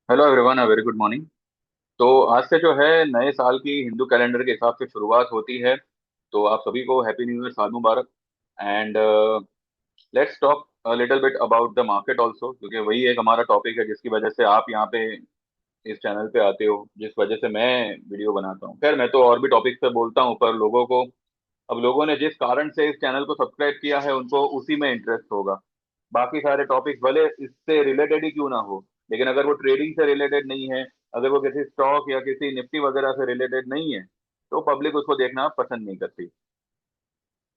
Hello everyone, very good morning. तो आज से जो है नए साल की हिंदू कैलेंडर के हिसाब से शुरुआत होती है। तो आप सभी को हैप्पी न्यू ईयर, साल मुबारक। And let's talk little bit about the market also, क्योंकि वही एक हमारा टॉपिक है जिसकी वजह से आप यहाँ पे इस चैनल पे आते हो, जिस वजह से मैं वीडियो बनाता हूँ। खैर, मैं तो और भी टॉपिक पे बोलता हूँ, पर लोगों को, अब लोगों ने जिस कारण से इस चैनल को सब्सक्राइब किया है उनको उसी में इंटरेस्ट होगा। बाकी सारे टॉपिक भले इससे रिलेटेड ही क्यों ना हो, लेकिन अगर वो ट्रेडिंग से रिलेटेड नहीं है, अगर वो किसी स्टॉक या किसी निफ्टी वगैरह से रिलेटेड नहीं है, तो पब्लिक उसको देखना पसंद नहीं करती।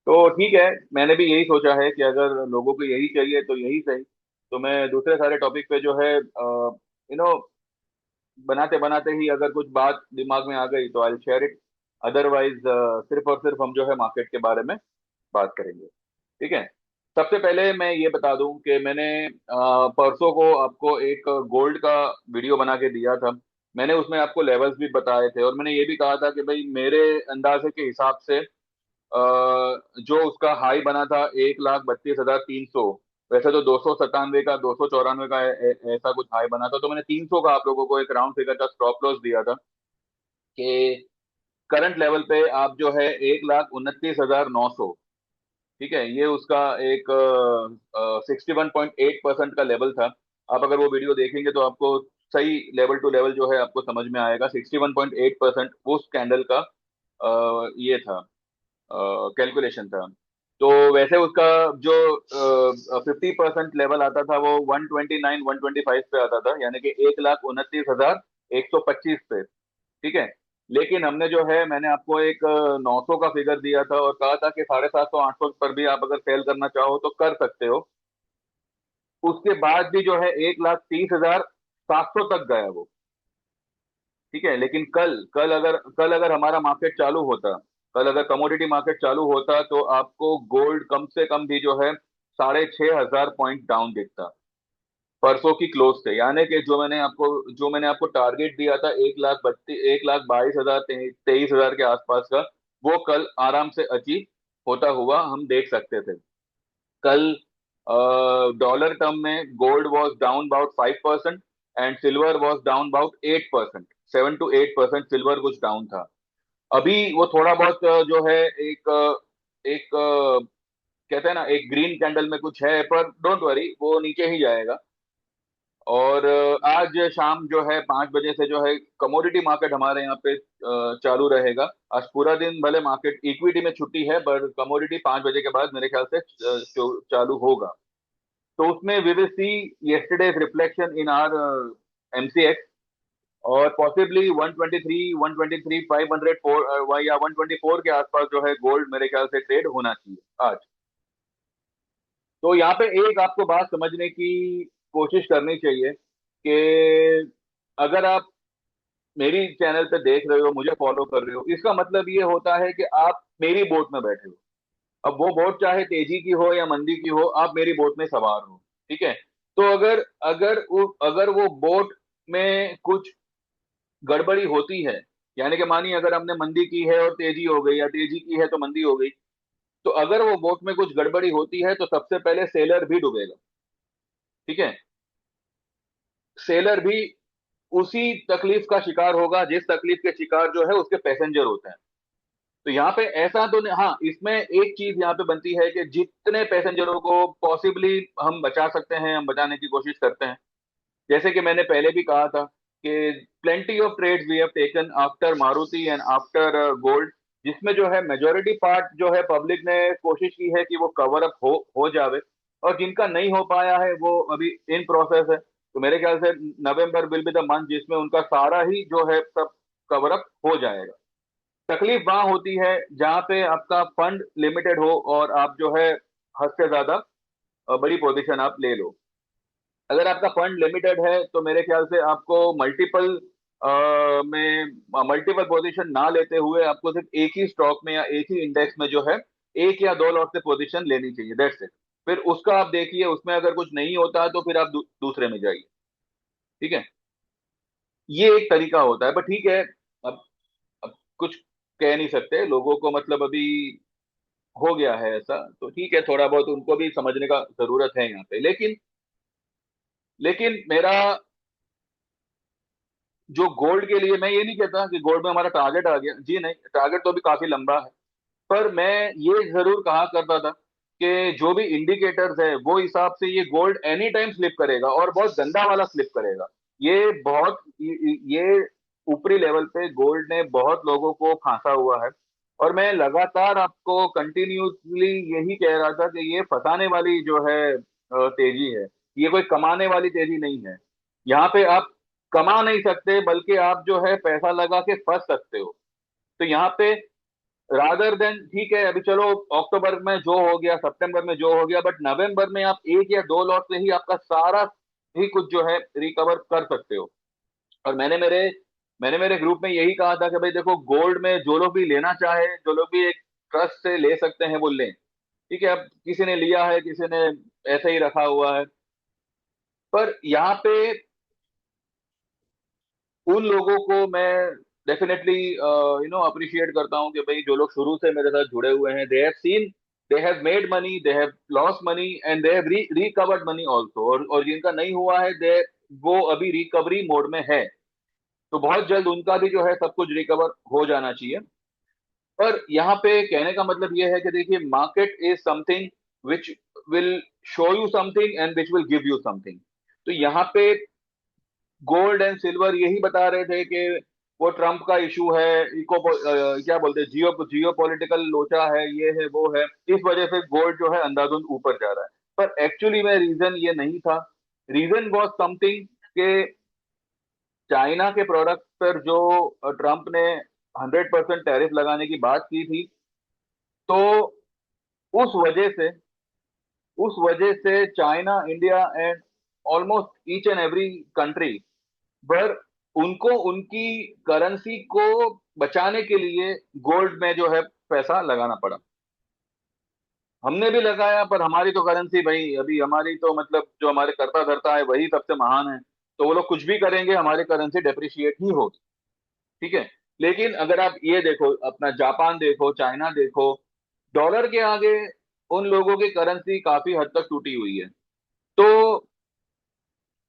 तो ठीक है, मैंने भी यही सोचा है कि अगर लोगों को यही चाहिए तो यही सही। तो मैं दूसरे सारे टॉपिक पे जो है बनाते बनाते ही अगर कुछ बात दिमाग में आ गई तो आई शेयर इट। अदरवाइज सिर्फ और सिर्फ हम जो है मार्केट के बारे में बात करेंगे। ठीक है। सबसे पहले मैं ये बता दूं कि मैंने परसों को आपको एक गोल्ड का वीडियो बना के दिया था। मैंने उसमें आपको लेवल्स भी बताए थे, और मैंने ये भी कहा था कि भाई मेरे अंदाजे के हिसाब से जो उसका हाई बना था 1,32,300। वैसे तो 297 का, 294 का ऐसा कुछ हाई बना था। तो मैंने 300 का आप लोगों को एक राउंड फिगर का स्टॉप लॉस दिया था कि करंट लेवल पे आप जो है 1,29,900, ठीक है, ये उसका एक 61.8% का लेवल था। आप अगर वो वीडियो देखेंगे तो आपको सही लेवल टू लेवल जो है आपको समझ में आएगा। 61.8% उस कैंडल का ये था, कैलकुलेशन था। तो वैसे उसका जो 50% लेवल आता था वो 129, 125 पे आता था, यानी कि 1,29,125 पे। ठीक है। लेकिन हमने जो है, मैंने आपको एक 900 का फिगर दिया था और कहा था कि 750, 800 पर भी आप अगर सेल करना चाहो तो कर सकते हो। उसके बाद भी जो है 1,30,700 तक गया वो। ठीक है। लेकिन कल अगर हमारा मार्केट चालू होता, कल अगर कमोडिटी मार्केट चालू होता, तो आपको गोल्ड कम से कम भी जो है 6,500 पॉइंट डाउन दिखता परसों की क्लोज से। यानी कि जो मैंने आपको टारगेट दिया था 1,22,000, 23,000 के आसपास का, वो कल आराम से अचीव होता हुआ हम देख सकते थे। कल डॉलर टर्म में gold was down about 5% and silver was down about 8%। 7 to 8% silver कुछ डाउन था। अभी वो थोड़ा बहुत जो है एक कहते हैं ना, एक ग्रीन कैंडल में कुछ है, पर डोंट वरी, वो नीचे ही जाएगा। और आज शाम जो है 5 बजे से जो है कमोडिटी मार्केट हमारे यहाँ पे चालू रहेगा। आज पूरा दिन भले मार्केट इक्विटी में छुट्टी है, पर कमोडिटी 5 बजे के बाद मेरे ख्याल से चालू होगा। तो उसमें we will see yesterday's reflection in our MCX. और पॉसिबली 123, 123 504 या 124 के आसपास जो है गोल्ड मेरे ख्याल से ट्रेड होना चाहिए आज। तो यहाँ पे एक आपको बात समझने की कोशिश करनी चाहिए कि अगर आप मेरी चैनल पे देख रहे हो, मुझे फॉलो कर रहे हो, इसका मतलब ये होता है कि आप मेरी बोट में बैठे हो। अब वो बोट चाहे तेजी की हो या मंदी की हो, आप मेरी बोट में सवार हो। ठीक है। तो अगर अगर वो बोट में कुछ गड़बड़ी होती है, यानी कि मानिए अगर हमने मंदी की है और तेजी हो गई, या तेजी की है तो मंदी हो गई, तो अगर वो बोट में कुछ गड़बड़ी होती है तो सबसे पहले सेलर भी डूबेगा। ठीक है। सेलर भी उसी तकलीफ का शिकार होगा जिस तकलीफ के शिकार जो है उसके पैसेंजर होते हैं। तो यहाँ पे ऐसा तो नहीं, हाँ, इसमें एक चीज यहाँ पे बनती है कि जितने पैसेंजरों को पॉसिबली हम बचा सकते हैं, हम बचाने की कोशिश करते हैं। जैसे कि मैंने पहले भी कहा था कि plenty of trades we have taken after Maruti and after gold, जिसमें जो है मेजोरिटी पार्ट जो है पब्लिक ने कोशिश की है कि वो कवर अप हो जावे। और जिनका नहीं हो पाया है वो अभी इन प्रोसेस है। तो मेरे ख्याल से नवंबर विल बी द मंथ जिसमें उनका सारा ही जो है सब कवर अप हो जाएगा। तकलीफ वहां होती है जहां पे आपका फंड लिमिटेड हो और आप जो है हद से ज्यादा बड़ी पोजीशन आप ले लो। अगर आपका फंड लिमिटेड है तो मेरे ख्याल से आपको में मल्टीपल पोजीशन ना लेते हुए आपको सिर्फ एक ही स्टॉक में या एक ही इंडेक्स में जो है एक या दो लॉट से पोजीशन लेनी चाहिए, दैट्स इट। फिर उसका आप देखिए, उसमें अगर कुछ नहीं होता है तो फिर आप दूसरे में जाइए। ठीक है। ये एक तरीका होता है, पर ठीक है। अब अब कुछ कह नहीं सकते लोगों को, मतलब अभी हो गया है ऐसा, तो ठीक है, थोड़ा बहुत उनको भी समझने का जरूरत है यहाँ पे। लेकिन लेकिन मेरा जो गोल्ड के लिए, मैं ये नहीं कहता कि गोल्ड में हमारा टारगेट आ गया, जी नहीं, टारगेट तो अभी काफी लंबा है। पर मैं ये जरूर कहा करता था कि जो भी इंडिकेटर्स है वो हिसाब से ये गोल्ड एनी टाइम स्लिप करेगा, और बहुत गंदा वाला स्लिप करेगा। ये बहुत ये ऊपरी लेवल पे गोल्ड ने बहुत लोगों को फांसा हुआ है। और मैं लगातार आपको कंटिन्यूसली यही कह रहा था कि ये फंसाने वाली जो है तेजी है, ये कोई कमाने वाली तेजी नहीं है। यहाँ पे आप कमा नहीं सकते, बल्कि आप जो है पैसा लगा के फंस सकते हो। तो यहाँ पे रादर देन, ठीक है अभी चलो अक्टूबर में जो हो गया, सितंबर में जो हो गया, बट नवंबर में आप एक या दो लॉट से ही आपका सारा ही कुछ जो है रिकवर कर सकते हो। और मैंने मेरे ग्रुप में यही कहा था कि भाई देखो, गोल्ड में जो लोग भी लेना चाहे, जो लोग भी एक ट्रस्ट से ले सकते हैं वो लें। ठीक है, अब किसी ने लिया है, किसी ने ऐसे ही रखा हुआ है। पर यहाँ पे उन लोगों को मैं डेफिनेटली अप्रिशिएट करता हूँ कि भाई जो लोग शुरू से मेरे साथ जुड़े हुए हैं, they have seen, they have made money, they have lost money, and they have recovered money also. और जिनका नहीं हुआ है, दे वो अभी रिकवरी मोड में है। तो बहुत जल्द उनका भी जो है सब कुछ रिकवर हो जाना चाहिए। पर यहाँ पे कहने का मतलब ये है कि देखिए, market is something which will show you something and which will give you something. तो यहाँ पे गोल्ड एंड सिल्वर यही बता रहे थे कि वो ट्रम्प का इशू है, क्या बोलते हैं, जियो पॉलिटिकल लोचा है, ये है वो है, इस वजह से गोल्ड जो है अंधाधुंध ऊपर जा रहा है। पर एक्चुअली में रीजन ये नहीं था। रीजन वॉज समथिंग के चाइना के प्रोडक्ट पर जो ट्रम्प ने 100% टैरिफ लगाने की बात की थी, तो उस वजह से उस वजह से China, India and almost each and every country, पर उनको उनकी करेंसी को बचाने के लिए गोल्ड में जो है पैसा लगाना पड़ा। हमने भी लगाया, पर हमारी तो करेंसी भाई, अभी हमारी तो मतलब जो हमारे करता धरता है वही सबसे महान है। तो वो लोग कुछ भी करेंगे, हमारी करेंसी डेप्रिशिएट ही होगी। ठीक है। लेकिन अगर आप ये देखो, अपना जापान देखो, चाइना देखो, डॉलर के आगे उन लोगों की करेंसी काफी हद तक टूटी हुई है। तो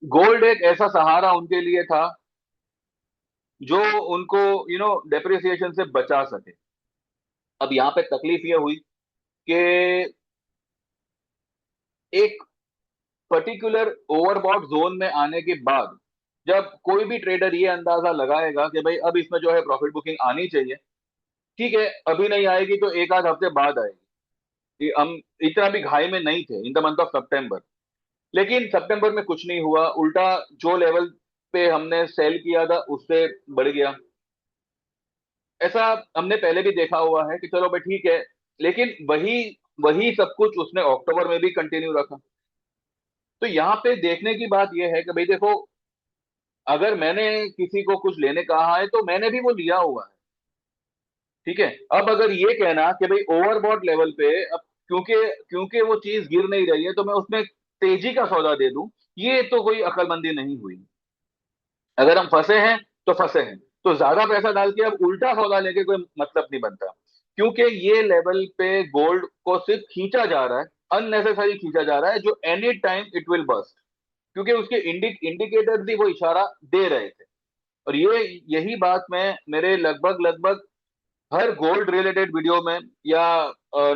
गोल्ड एक ऐसा सहारा उनके लिए था जो उनको डेप्रिसिएशन से बचा सके। अब यहाँ पे तकलीफ ये हुई कि एक पर्टिकुलर ओवरबॉट जोन में आने के बाद, जब कोई भी ट्रेडर ये अंदाजा लगाएगा कि भाई अब इसमें जो है प्रॉफिट बुकिंग आनी चाहिए, ठीक है अभी नहीं आएगी तो एक आध हफ्ते बाद आएगी। कि हम इतना भी घाई में नहीं थे इन द मंथ ऑफ सितंबर। लेकिन सितंबर में कुछ नहीं हुआ, उल्टा जो लेवल पे हमने सेल किया था उससे बढ़ गया। ऐसा हमने पहले भी देखा हुआ है कि चलो भाई ठीक है। लेकिन वही वही सब कुछ उसने अक्टूबर में भी कंटिन्यू रखा। तो यहाँ पे देखने की बात यह है कि भाई देखो, अगर मैंने किसी को कुछ लेने कहा है तो मैंने भी वो लिया हुआ है। ठीक है। अब अगर ये कहना कि भाई ओवरबॉट लेवल पे, अब क्योंकि क्योंकि वो चीज गिर नहीं रही है तो मैं उसमें तेजी का सौदा दे दूं, ये तो कोई अकलमंदी नहीं हुई। अगर हम फंसे हैं तो फंसे हैं, तो ज्यादा पैसा डाल के अब उल्टा सौदा लेके कोई मतलब नहीं बनता। क्योंकि ये लेवल पे गोल्ड को सिर्फ खींचा जा रहा है, अननेसेसरी खींचा जा रहा है, जो any time it will bust. क्योंकि उसके इंडिकेटर भी वो इशारा दे रहे थे। और यही बात मैं मेरे लगभग लगभग हर गोल्ड रिलेटेड वीडियो में या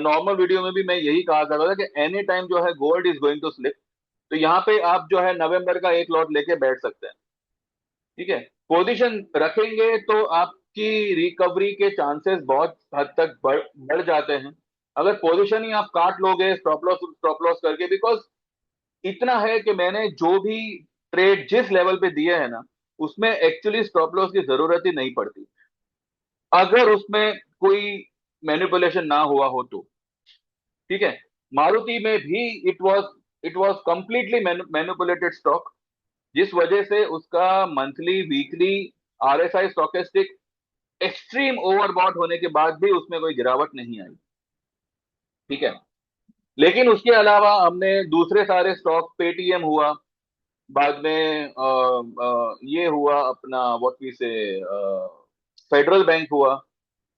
नॉर्मल वीडियो में भी मैं यही कहा करता था कि एनी टाइम जो है gold is going to slip. तो यहाँ पे आप जो है नवंबर का एक लॉट लेके बैठ सकते हैं। ठीक है। पोजीशन रखेंगे तो आपकी रिकवरी के चांसेस बहुत हद तक बढ़ जाते हैं। अगर पोजीशन ही आप काट लोगे स्टॉप लॉस करके, बिकॉज इतना है कि मैंने जो भी ट्रेड जिस लेवल पे दिए हैं ना, उसमें एक्चुअली स्टॉप लॉस की जरूरत ही नहीं पड़ती, अगर उसमें कोई मैनिपुलेशन ना हुआ हो तो। ठीक है। मारुति में भी it was completely manipulated stock, जिस वजह से उसका monthly weekly RSI stochastic extreme overbought होने के बाद भी उसमें कोई गिरावट नहीं आई। ठीक है। लेकिन उसके अलावा हमने दूसरे सारे स्टॉक, पेटीएम हुआ, बाद में ये हुआ अपना व्हाट वी से, फेडरल बैंक हुआ,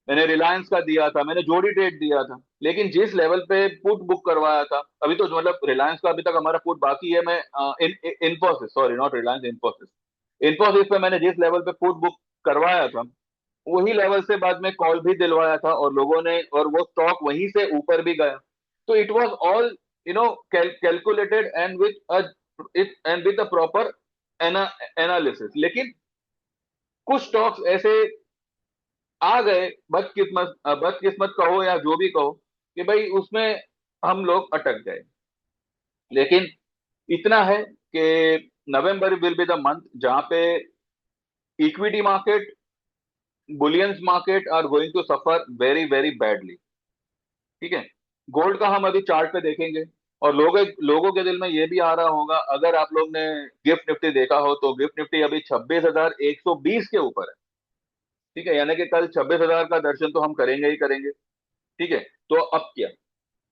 मैंने रिलायंस का दिया था, मैंने जोड़ी ट्रेड दिया था। लेकिन जिस लेवल पे पुट बुक करवाया था, अभी तो मतलब रिलायंस का अभी तक हमारा पुट बाकी है। मैं इन्फोसिस, सॉरी नॉट रिलायंस, इन्फोसिस, इन्फोसिस पे मैंने जिस लेवल पे पुट बुक करवाया था, वही लेवल से बाद में कॉल भी दिलवाया था, और लोगों ने, और वो स्टॉक वहीं से ऊपर भी गया। तो it was all calculated and with a proper analysis. लेकिन कुछ स्टॉक्स ऐसे आ गए, बदकिस्मत कहो या जो भी कहो, कि भाई उसमें हम लोग अटक गए। लेकिन इतना है कि November will be the month जहां पे equity market, bullions market are going to suffer very very badly. ठीक है। गोल्ड का हम अभी चार्ट पे देखेंगे, और लोगों के दिल में ये भी आ रहा होगा, अगर आप लोग ने गिफ्ट निफ्टी देखा हो, तो गिफ्ट निफ्टी अभी 26,120 के ऊपर है। ठीक है, यानी कि कल 26,000 का दर्शन तो हम करेंगे ही करेंगे। ठीक है। तो अब क्या,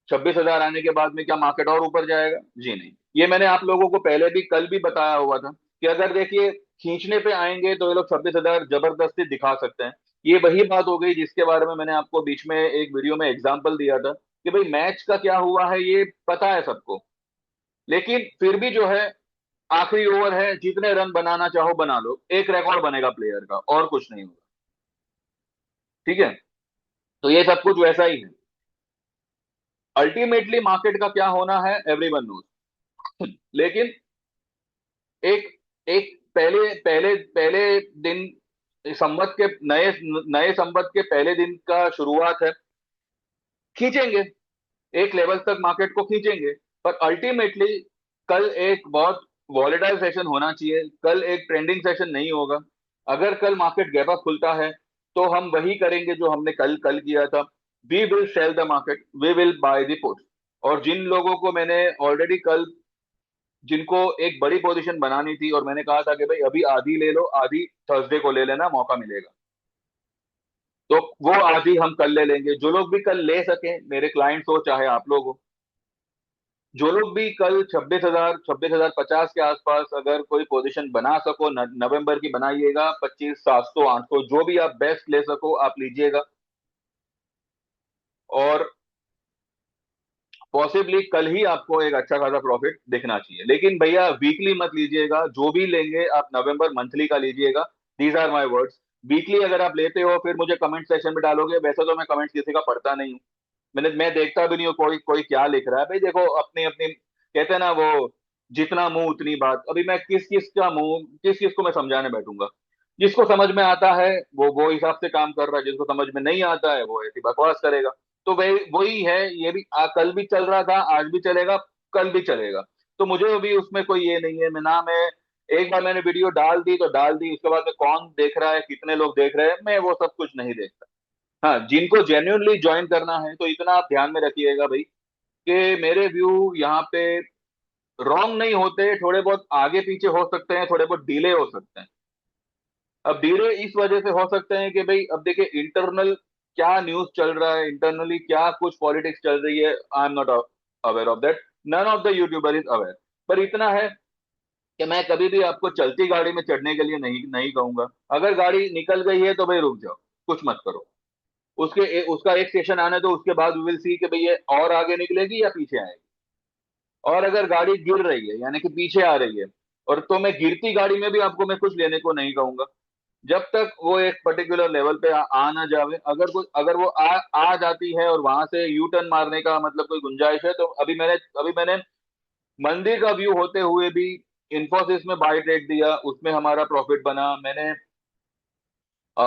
26,000 आने के बाद में क्या मार्केट और ऊपर जाएगा? जी नहीं। ये मैंने आप लोगों को पहले भी कल भी बताया हुआ था कि अगर देखिए खींचने पे आएंगे तो ये लोग 26,000 जबरदस्ती दिखा सकते हैं। ये वही बात हो गई जिसके बारे में मैंने आपको बीच में एक वीडियो में एग्जांपल दिया था, कि भाई मैच का क्या हुआ है ये पता है सबको, लेकिन फिर भी जो है आखिरी ओवर है, जितने रन बनाना चाहो बना लो, एक रिकॉर्ड बनेगा प्लेयर का, और कुछ नहीं होगा। ठीक है। तो ये सब कुछ वैसा ही है। अल्टीमेटली मार्केट का क्या होना है एवरीवन नोज। लेकिन एक एक पहले पहले पहले दिन, संवत के नए नए संवत के पहले दिन का शुरुआत है, खींचेंगे, एक लेवल तक मार्केट को खींचेंगे। पर अल्टीमेटली कल एक बहुत वॉलेटाइल सेशन होना चाहिए, कल एक ट्रेंडिंग सेशन नहीं होगा। अगर कल मार्केट गैप अप खुलता है, तो हम वही करेंगे जो हमने कल कल किया था। We will sell the market, we will buy the put. और जिन लोगों को मैंने ऑलरेडी कल, जिनको एक बड़ी पोजीशन बनानी थी, और मैंने कहा था कि भाई अभी आधी ले लो, आधी थर्सडे को ले लेना, मौका मिलेगा, तो वो आधी हम कल ले लेंगे। जो लोग भी कल ले सके, मेरे क्लाइंट्स हो चाहे आप लोग हो, जो लोग भी कल 26,050 के आसपास अगर कोई पोजीशन बना सको, नवंबर की बनाइएगा, 25,700 800 जो भी आप बेस्ट ले सको आप लीजिएगा। और पॉसिबली कल ही आपको एक अच्छा खासा प्रॉफिट दिखना चाहिए। लेकिन भैया वीकली मत लीजिएगा, जो भी लेंगे आप नवंबर मंथली का लीजिएगा। These are my words. Weekly अगर आप लेते हो फिर मुझे कमेंट सेक्शन में डालोगे, वैसे तो मैं कमेंट किसी का पढ़ता नहीं हूँ, मैं देखता भी नहीं हूँ कोई कोई क्या लिख रहा है। भाई देखो, अपनी अपनी कहते हैं ना वो, जितना मुंह उतनी बात। अभी मैं किस किस को मैं समझाने बैठूंगा? जिसको समझ में आता है वो हिसाब से काम कर रहा है, जिसको समझ में नहीं आता है वो ऐसी बकवास करेगा। तो वही वही है, ये भी कल भी चल रहा था, आज भी चलेगा, कल भी चलेगा। तो मुझे अभी उसमें कोई ये नहीं है, मैं एक बार मैंने वीडियो डाल दी तो डाल दी, उसके बाद में कौन देख रहा है, कितने लोग देख रहे हैं, मैं वो सब कुछ नहीं देखता। हाँ, जिनको जेन्युइनली ज्वाइन करना है तो इतना आप ध्यान में रखिएगा भाई, कि मेरे व्यू यहाँ पे रॉन्ग नहीं होते, थोड़े बहुत आगे पीछे हो सकते हैं, थोड़े बहुत डिले हो सकते हैं। अब डिले इस वजह से हो सकते हैं कि भाई अब देखिए इंटरनल क्या न्यूज चल रहा है, इंटरनली क्या कुछ पॉलिटिक्स चल रही है, I am not aware of that. None of the YouTuber is aware. पर इतना है कि मैं कभी भी आपको चलती गाड़ी में चढ़ने के लिए नहीं नहीं कहूंगा। अगर गाड़ी निकल गई है तो भाई रुक जाओ, कुछ मत करो। उसका एक सेशन आने दो, उसके बाद वी विल सी कि भाई ये और आगे निकलेगी या पीछे आएगी। और अगर गाड़ी गिर रही है यानी कि पीछे आ रही है, और तो मैं गिरती गाड़ी में भी आपको मैं कुछ लेने को नहीं कहूंगा, जब तक वो एक पर्टिकुलर लेवल पे आ ना जावे। अगर वो आ जाती है और वहां से यू टर्न मारने का मतलब कोई गुंजाइश है, तो अभी मैंने मंदिर का व्यू होते हुए भी इंफोसिस में बाय ट्रेड दिया, उसमें हमारा प्रॉफिट बना। मैंने आ,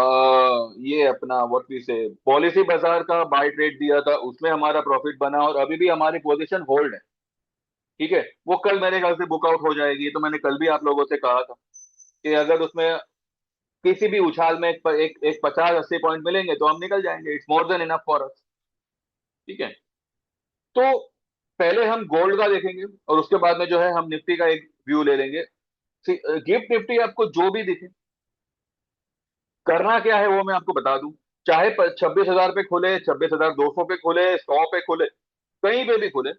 ये अपना व्हाट वी से पॉलिसी बाजार का बाय ट्रेड दिया था, उसमें हमारा प्रॉफिट बना, और अभी भी हमारी पोजीशन होल्ड है। ठीक है। वो कल मेरे ख्याल से बुकआउट हो जाएगी, तो मैंने कल भी आप लोगों से कहा था कि अगर उसमें किसी भी उछाल में एक 50-80 पॉइंट मिलेंगे तो हम निकल जाएंगे, it's more than enough for us. ठीक है। तो पहले हम गोल्ड का देखेंगे, और उसके बाद में जो है हम निफ्टी का एक व्यू ले लेंगे। गिफ्ट निफ्टी आपको जो भी दिखे, करना क्या है वो मैं आपको बता दूं। चाहे 26,000 पे खुले, 26,200 पे खुले, 100 पे खुले, कहीं पे भी खुले,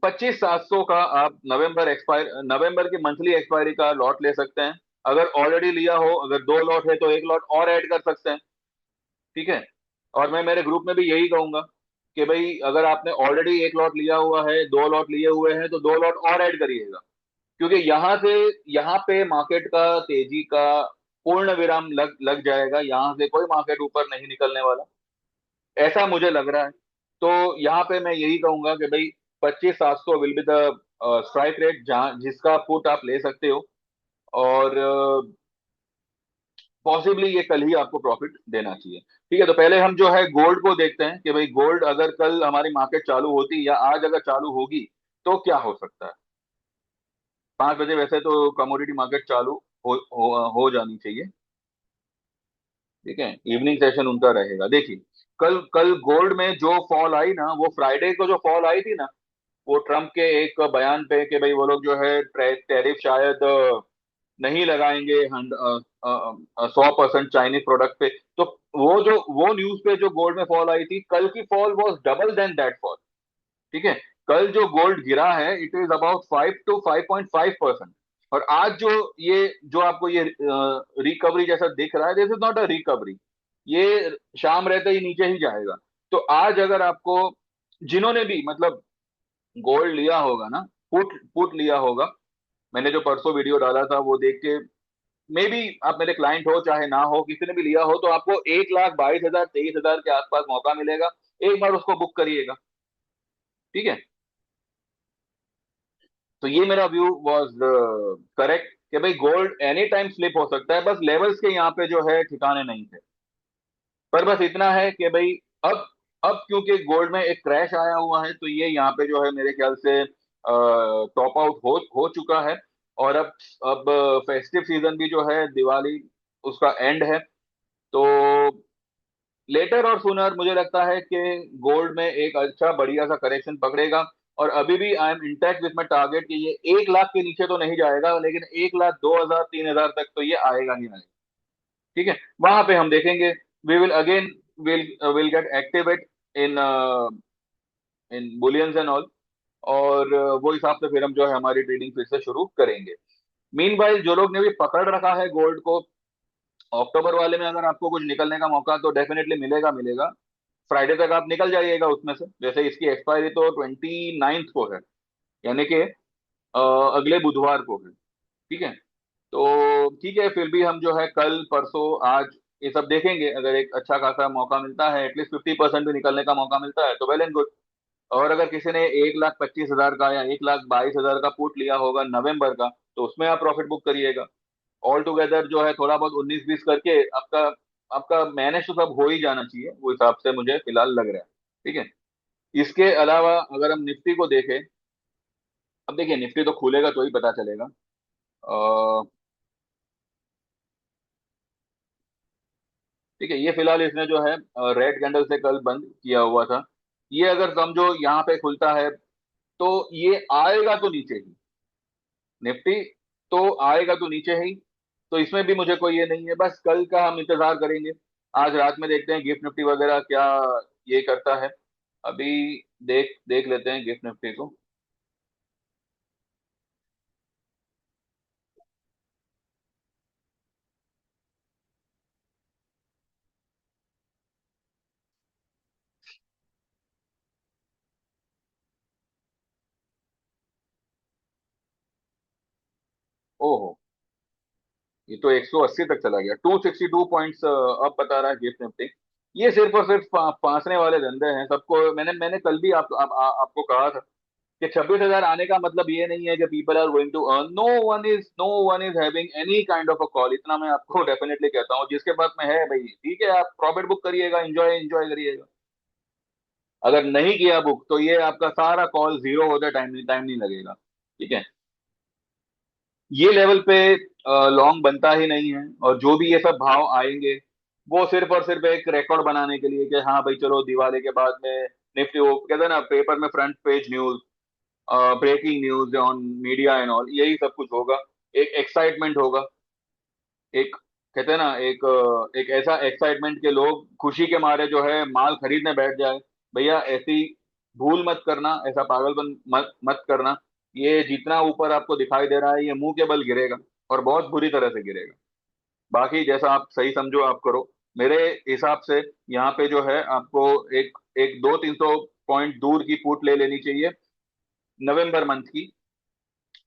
25,700 का आप नवंबर की मंथली एक्सपायरी का लॉट ले सकते हैं। अगर ऑलरेडी लिया हो, अगर 2 लॉट है तो एक लॉट और ऐड कर सकते हैं। ठीक है। और मैं मेरे ग्रुप में भी यही कहूंगा कि भाई अगर आपने ऑलरेडी एक लॉट लिया हुआ है, 2 लॉट लिए हुए हैं, तो 2 लॉट और ऐड करिएगा। क्योंकि यहाँ पे मार्केट का तेजी का पूर्ण विराम लग लग जाएगा, यहाँ से कोई मार्केट ऊपर नहीं निकलने वाला, ऐसा मुझे लग रहा है। तो यहाँ पे मैं यही कहूंगा कि भाई 25,700 will be the strike rate, जहाँ जिसका पुट आप ले सकते हो। और पॉसिबली ये कल ही आपको प्रॉफिट देना चाहिए। ठीक है, तो पहले हम जो है गोल्ड को देखते हैं कि भाई गोल्ड अगर कल हमारी मार्केट चालू होती या आज अगर चालू होगी तो क्या हो सकता है। 5 बजे वैसे तो कमोडिटी मार्केट चालू हो जानी चाहिए। ठीक है, इवनिंग सेशन उनका रहेगा। देखिए, कल कल गोल्ड में जो फॉल आई ना, वो फ्राइडे को जो फॉल आई थी ना, वो ट्रम्प के एक बयान पे कि भाई वो लोग जो है टैरिफ शायद नहीं लगाएंगे 100% चाइनीज प्रोडक्ट पे। तो वो न्यूज पे जो गोल्ड में फॉल आई थी, कल की fall was double then that fall. ठीक है, कल जो गोल्ड गिरा है इट इज अबाउट 5 to 5.5%। और आज जो आपको ये रिकवरी जैसा दिख रहा है, this is not a recovery, ये शाम रहते ही नीचे ही जाएगा। तो आज अगर आपको, जिन्होंने भी मतलब गोल्ड लिया होगा ना, पुट पुट लिया होगा, मैंने जो परसों वीडियो डाला था वो देख के, मे बी आप मेरे क्लाइंट हो चाहे ना हो, किसी ने भी लिया हो, तो आपको 1,22,000 23,000 के आसपास मौका मिलेगा। एक बार उसको बुक करिएगा। ठीक है, तो ये मेरा व्यू वाज करेक्ट कि भाई गोल्ड एनी टाइम स्लिप हो सकता है, बस लेवल्स के यहाँ पे जो है ठिकाने नहीं थे। पर बस इतना है कि भाई अब अब क्योंकि गोल्ड में एक क्रैश आया हुआ है, तो ये यहाँ पे जो है मेरे ख्याल से टॉप आउट हो चुका है। और अब फेस्टिव सीजन भी जो है, दिवाली उसका एंड है। तो लेटर और सुनर मुझे लगता है कि गोल्ड में एक अच्छा बढ़िया सा करेक्शन पकड़ेगा। और अभी भी I am intact with my target कि ये 1 लाख के नीचे तो नहीं जाएगा, लेकिन 1,02,000 3,000 तक तो ये आएगा ही आएगा। ठीक है, वहां पे हम देखेंगे। We will again will get activate in in bullions and all. और वो हिसाब से फिर हम जो है हमारी ट्रेडिंग फिर से शुरू करेंगे। मीनवाइल जो लोग ने भी पकड़ रखा है गोल्ड को, अक्टूबर वाले में अगर आपको कुछ निकलने का मौका तो डेफिनेटली मिलेगा मिलेगा। फ्राइडे तक आप निकल जाइएगा उसमें से, जैसे इसकी एक्सपायरी तो 29th को है, यानी कि अगले बुधवार को है। ठीक है, तो ठीक है, फिर भी हम जो है कल परसों आज ये सब देखेंगे। अगर एक अच्छा खासा मौका मिलता है, एटलीस्ट 50% भी निकलने का मौका मिलता है, तो वेल एंड गुड। और अगर किसी ने 1,25,000 का या 1,22,000 का पुट लिया होगा नवंबर का, तो उसमें आप प्रॉफिट बुक करिएगा। ऑल टुगेदर जो है थोड़ा बहुत 19-20 करके आपका आपका मैनेज तो सब हो ही जाना चाहिए, वो हिसाब से मुझे फिलहाल लग रहा है। ठीक है, इसके अलावा अगर हम निफ्टी को देखें, अब देखिए निफ्टी तो खुलेगा तो ही पता चलेगा। ठीक है, ये फिलहाल इसने जो है रेड कैंडल से कल बंद किया हुआ था। ये अगर समझो यहाँ पे खुलता है तो ये आएगा तो नीचे ही, निफ्टी तो आएगा तो नीचे ही। तो इसमें भी मुझे कोई ये नहीं है, बस कल का हम इंतजार करेंगे। आज रात में देखते हैं गिफ्ट निफ्टी वगैरह क्या ये करता है। अभी देख देख लेते हैं गिफ्ट निफ्टी को। ओहो, ये तो 180 तक चला गया, 262 पॉइंट्स अब बता रहा है गिफ्ट निफ्टी। ये सिर्फ और सिर्फ फांसने वाले धंधे हैं सबको। मैंने कल भी आपको कहा था कि 26,000 आने का मतलब ये नहीं है कि people are going to earn. No one is having any kind of a call, इतना मैं आपको डेफिनेटली कहता हूँ। जिसके पास में है भाई ठीक है, आप प्रॉफिट बुक करिएगा, एंजॉय एंजॉय करिएगा। अगर नहीं किया बुक तो ये आपका सारा कॉल जीरो होता, टाइम नहीं लगेगा। ठीक है, ये लेवल पे लॉन्ग बनता ही नहीं है। और जो भी ये सब भाव आएंगे, वो सिर्फ और सिर्फ एक रिकॉर्ड बनाने के लिए कि हाँ भाई चलो दिवाली के बाद में निफ्टी, वो कहते हैं ना पेपर में front page news, breaking news on media and all, यही सब कुछ होगा। एक एक्साइटमेंट होगा, एक कहते हैं ना एक ऐसा एक्साइटमेंट के लोग खुशी के मारे जो है माल खरीदने बैठ जाए। भैया ऐसी भूल मत करना, ऐसा पागलपन मत करना। ये जितना ऊपर आपको दिखाई दे रहा है, ये मुंह के बल गिरेगा, और बहुत बुरी तरह से गिरेगा। बाकी जैसा आप सही समझो आप करो। मेरे हिसाब से यहाँ पे जो है आपको एक एक 200-300 पॉइंट दूर की फूट ले लेनी चाहिए नवंबर मंथ की।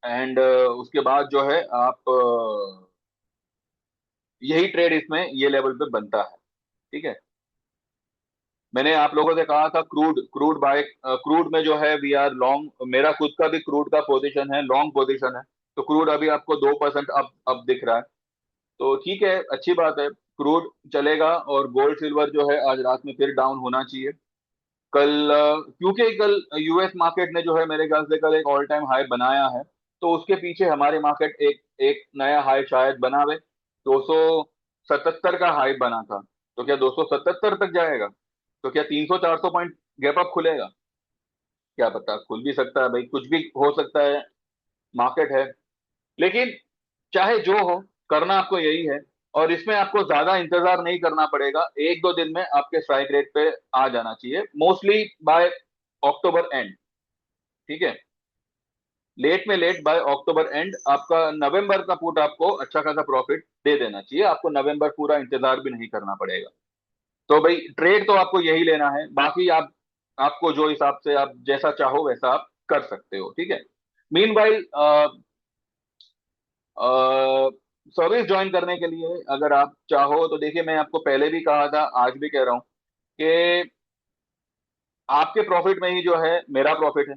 एंड उसके बाद जो है आप यही ट्रेड इसमें ये लेवल पे बनता है। ठीक है। मैंने आप लोगों से कहा था क्रूड क्रूड बाय क्रूड में जो है वी आर लॉन्ग, मेरा खुद का भी क्रूड का पोजीशन है, लॉन्ग पोजीशन है। तो क्रूड अभी आपको 2% अब दिख रहा है। तो ठीक है, अच्छी बात है, क्रूड चलेगा। और गोल्ड सिल्वर जो है आज रात में फिर डाउन होना चाहिए। कल क्योंकि कल यूएस मार्केट ने जो है मेरे ख्याल से कल एक ऑल टाइम हाई बनाया है, तो उसके पीछे हमारी मार्केट एक एक नया हाई शायद बनावे। 277 का हाई बना था, तो क्या 277 तक जाएगा? तो क्या 300 400 पॉइंट गैप अप खुलेगा? क्या पता, खुल भी सकता है भाई, कुछ भी हो सकता है, मार्केट है। लेकिन चाहे जो हो, करना आपको यही है। और इसमें आपको ज्यादा इंतजार नहीं करना पड़ेगा, एक दो दिन में आपके स्ट्राइक रेट पे आ जाना चाहिए, मोस्टली बाय अक्टूबर एंड। ठीक है, लेट में लेट बाय अक्टूबर एंड आपका नवंबर का पुट आपको अच्छा खासा प्रॉफिट दे देना चाहिए, आपको नवंबर पूरा इंतजार भी नहीं करना पड़ेगा। तो भाई ट्रेड तो आपको यही लेना है, बाकी आप आपको जो हिसाब से आप जैसा चाहो वैसा आप कर सकते हो। ठीक है। मीन वाइल सर्विस ज्वाइन करने के लिए अगर आप चाहो तो देखिए, मैं आपको पहले भी कहा था, आज भी कह रहा हूं कि आपके प्रॉफिट में ही जो है मेरा प्रॉफिट है।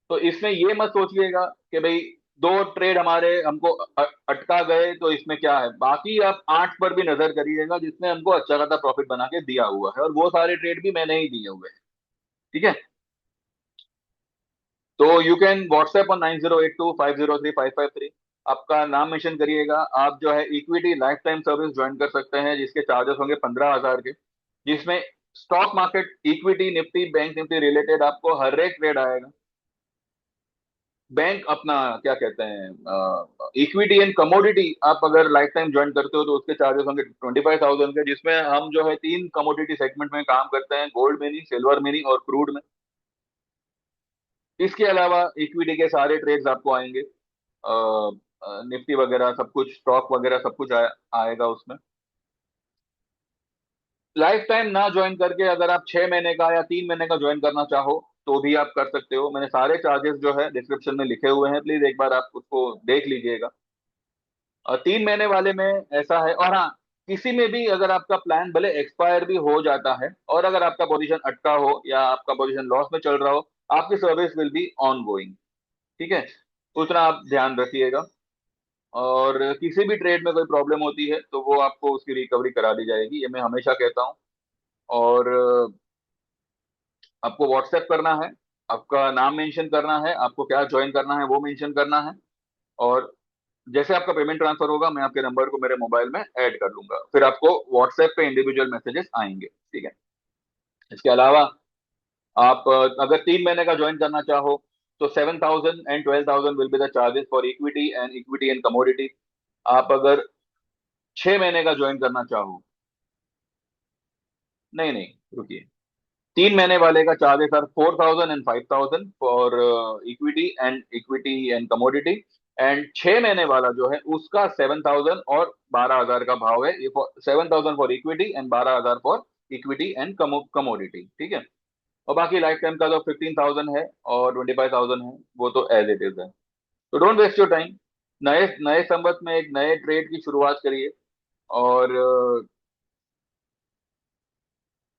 तो इसमें ये मत सोचिएगा कि भाई दो ट्रेड हमारे हमको अटका गए तो इसमें क्या है, बाकी आप 8 पर भी नजर करिएगा जिसने हमको अच्छा खासा प्रॉफिट बना के दिया हुआ है, और वो सारे ट्रेड भी मैंने ही दिए हुए हैं। ठीक है। तो यू कैन व्हाट्सएप ऑन 9082503553। आपका नाम मेंशन करिएगा। आप जो है equity life time service join कर सकते हैं, जिसके चार्जेस होंगे 15,000 के, जिसमें stock market, equity, Nifty, bank Nifty related आपको हर एक ट्रेड आएगा। बैंक अपना क्या कहते हैं, इक्विटी एंड कमोडिटी आप अगर लाइफ टाइम ज्वाइन करते हो तो उसके चार्जेस होंगे 25,000 के, जिसमें हम जो है 3 कमोडिटी सेगमेंट में काम करते हैं, गोल्ड में नहीं, सिल्वर में नहीं और क्रूड में। इसके अलावा इक्विटी के सारे ट्रेड्स आपको आएंगे, निफ्टी वगैरह सब कुछ, स्टॉक वगैरह सब कुछ आएगा उसमें। लाइफ टाइम ना ज्वाइन करके अगर आप 6 महीने का या 3 महीने का ज्वाइन करना चाहो तो भी आप कर सकते हो। मैंने सारे चार्जेस जो है डिस्क्रिप्शन में लिखे हुए हैं, प्लीज एक बार आप उसको देख लीजिएगा। और 3 महीने वाले में ऐसा है, और हाँ, किसी में भी अगर आपका प्लान भले एक्सपायर भी हो जाता है और अगर आपका पोजीशन अटका हो या आपका पोजीशन लॉस में चल रहा हो, आपकी service will be on going. ठीक है, उतना आप ध्यान रखिएगा। और किसी भी ट्रेड में कोई प्रॉब्लम होती है तो वो आपको उसकी रिकवरी करा दी जाएगी, ये मैं हमेशा कहता हूँ। और आपको व्हाट्सएप करना है, आपका नाम मेंशन करना है, आपको क्या ज्वाइन करना है वो मेंशन करना है। और जैसे आपका पेमेंट ट्रांसफर होगा मैं आपके नंबर को मेरे मोबाइल में ऐड कर लूंगा, फिर आपको व्हाट्सएप पे इंडिविजुअल मैसेजेस आएंगे। ठीक है। इसके अलावा आप अगर 3 महीने का ज्वाइन करना चाहो तो 7,000 and 12,000 will be the charges for equity and commodity. आप अगर 6 महीने का ज्वाइन करना चाहो, नहीं नहीं, रुकिए, 3 महीने वाले का charges are 4,000 and 5,000 for equity and commodity. And 6 महीने वाला जो है उसका 7,000 और 12,000 का भाव है। 7,000 for equity and 12,000 for equity and commodity. ठीक है। और बाकी लाइफ टाइम का जो 15,000 है और 25,000 है वो तो एज इट इज है। तो डोंट वेस्ट योर टाइम, नए नए संवत में एक नए ट्रेड की शुरुआत करिए। और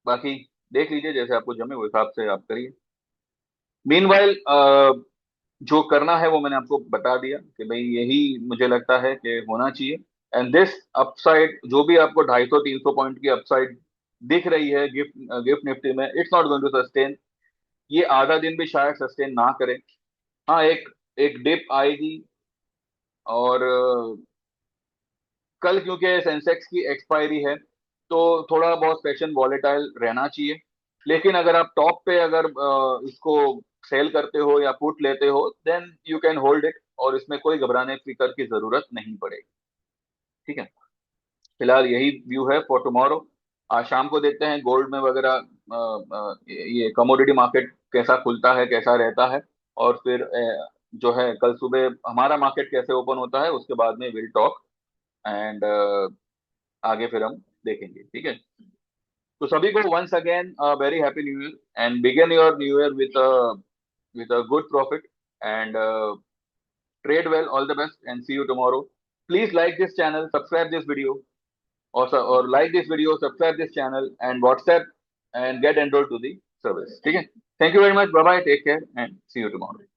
बाकी देख लीजिए, जैसे आपको जमे उस हिसाब से आप करिए। मीनवाइल जो करना है वो मैंने आपको बता दिया कि भाई यही मुझे लगता है कि होना चाहिए। एंड दिस अपसाइड जो भी आपको 250 300 पॉइंट की अपसाइड दिख रही है गिफ्ट गिफ्ट निफ्टी में, it's not going to sustain. ये आधा दिन भी शायद सस्टेन ना करे। हाँ, एक एक डिप आएगी। और कल क्योंकि सेंसेक्स की एक्सपायरी है तो थोड़ा बहुत सेशन वॉलेटाइल रहना चाहिए। लेकिन अगर आप टॉप पे अगर इसको सेल करते हो या पुट लेते हो then you can hold it, और इसमें कोई घबराने फिक्र की जरूरत नहीं पड़ेगी। ठीक है। फिलहाल यही व्यू है फॉर टुमारो। आज शाम को देखते हैं गोल्ड में वगैरह ये कमोडिटी मार्केट कैसा खुलता है, कैसा रहता है। और फिर जो है कल सुबह हमारा मार्केट कैसे ओपन होता है उसके बाद में विल टॉक। एंड आगे फिर हम देखेंगे। ठीक है। तो सभी को once again very happy new year and begin your new year with a good profit. And Trade well. All the best, and see you tomorrow. Please like this channel, subscribe this video, or like this video, subscribe this channel, and WhatsApp and get enrolled to the service. Okay. Thank you very much. Bye bye. Take care, and see you tomorrow.